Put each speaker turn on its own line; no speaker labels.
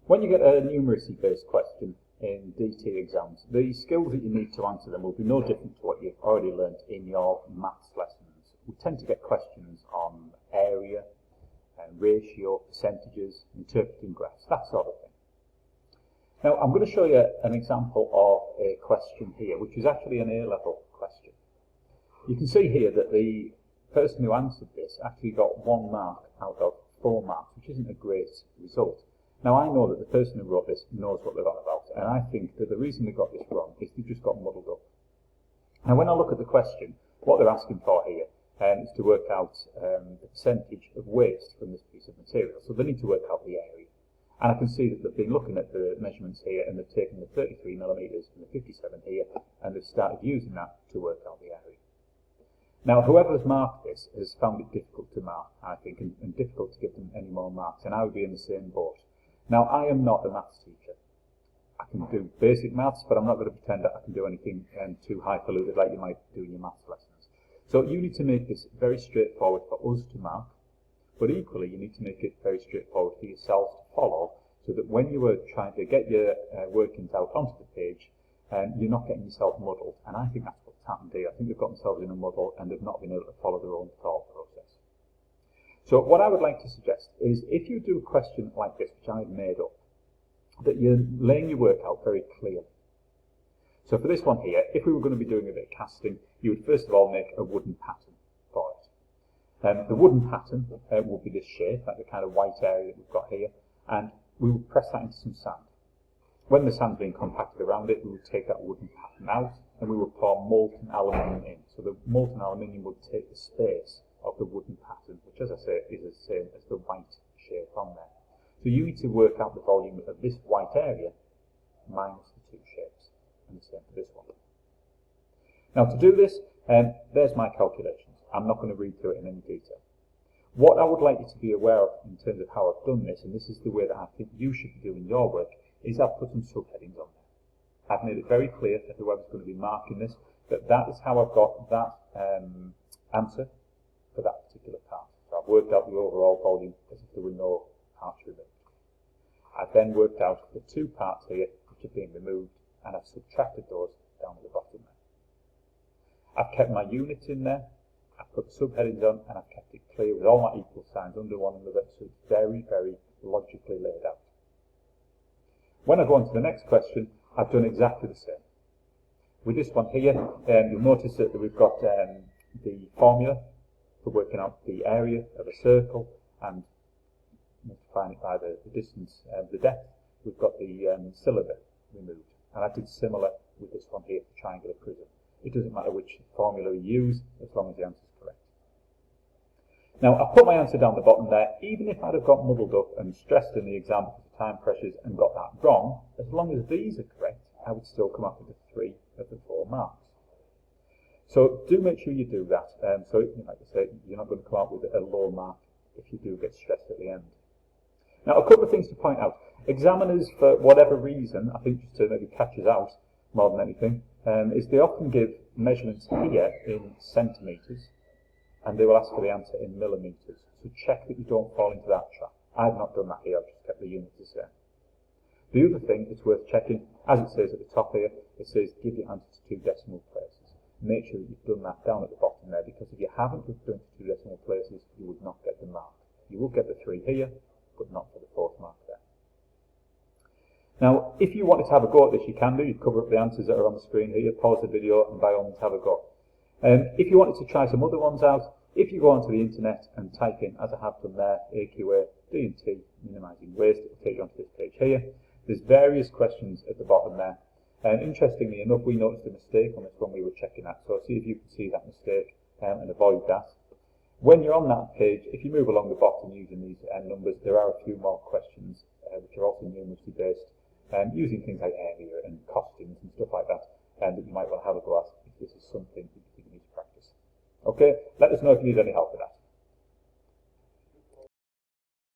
When you get a numeracy-based question in DT exams, the skills that you need to answer them will be no different to what you've already learnt in your maths lessons. We tend to get questions on area, ratio, percentages, interpreting graphs, that sort of thing. Now, I'm going to show you an example of a question here, which is actually an A-level question. You can see here that the person who answered this actually got 1 mark out of 4 marks, which isn't a great result. Now, I know that the person who wrote this knows what they're on about, and I think that the reason they got this wrong is they just got muddled up. Now, when I look at the question, what they're asking for here is to work out the percentage of waste from this piece of material. So they need to work out the area. And I can see that they've been looking at the measurements here, and they've taken the 33 millimetres and the 57 here, and they've started using that to work out the area. Now, whoever's marked this has found it difficult to mark, I think, and difficult to give them any more marks, and I would be in the same boat. Now, I am not a maths teacher. I can do basic maths, but I'm not going to pretend that I can do anything too highfalutin like you might do in your maths lessons. So you need to make this very straightforward for us to mark, but equally you need to make it very straightforward for yourselves to follow, so that when you are trying to get your workings out onto the page, you're not getting yourself muddled. And I think that's what's happened here. I think they've got themselves in a muddle and they've not been able to follow their own thought process. So what I would like to suggest is, if you do a question like this, which I've made up, that you're laying your work out very clearly. So for this one here, if we were going to be doing a bit of casting, you would first of all make a wooden pattern for it. The wooden pattern will be this shape, like the kind of white area that we've got here, and we will press that into some sand. When the sand's being compacted around it, we will take that wooden pattern out and we will pour molten aluminium in. So the molten aluminium will take the space of the wooden pattern, which, as I say, is the same as the white shape on there. So you need to work out the volume of this white area minus the two shapes, and the same for this one. Now, to do this, there's my calculations. I'm not going to read through it in any detail. What I would like you to be aware of in terms of how I've done this, and this is the way that I think you should be doing your work, is I've put some subheadings on there. I've made it very clear for whoever's going to be marking this that that is how I've got that answer for that particular part. So I've worked out the overall volume as if there were no parts removed. I've then worked out the 2 parts here which are being removed, and I've subtracted those down at the bottom there. I've kept my units in there, I've put the subheadings on, and I've kept it clear with all my equal signs under one another, so it's very, very logically laid out. When I go on to the next question, I've done exactly the same. With this one here, you'll notice that we've got the formula for working out the area of a circle and multiplying it by the distance, the depth. We've got the cylinder removed. And I did similar with this one here, the triangular prism. It doesn't matter which formula you use, as long as the answer is correct. Now, I've put my answer down the bottom there. Even if I'd have got muddled up and stressed in the exam because of time pressures and got that wrong, as long as these are correct, I would still come up with the 3 of the 4 marks. So do make sure you do that. So, like I say, you're not going to come out with a low mark if you do get stressed at the end. Now, a couple of things to point out. Examiners, for whatever reason, I think just to maybe catch us out more than anything, is they often give measurements here in centimetres, and they will ask for the answer in millimetres. So check that you don't fall into that trap. I've not done that here, I've just kept the units the same. The other thing that's worth checking, as it says at the top here, it says give your answer to 2 decimal places. Make sure that you've done that down at the bottom there, because if you haven't done to 2 decimal places, you would not get the mark. You will get the 3 here, but not for the 4th mark there. Now, if you wanted to have a go at this, you can do. You cover up the answers that are on the screen here, pause the video, and by all means have a go. If you wanted to try some other ones out, if you go onto the internet and type in, as I have done there, AQA, D&T, minimising waste, it will take you onto this page here. There's various questions at the bottom there. And interestingly enough, we noticed a mistake on this when we were checking that. So see if you can see that mistake and avoid that. When you're on that page, if you move along the bottom using these numbers, there are a few more questions which are also numeracy based, using things like area and costings and stuff like that, that you might want to have a go at if this is something that you need to practice. Okay, let us know if you need any help.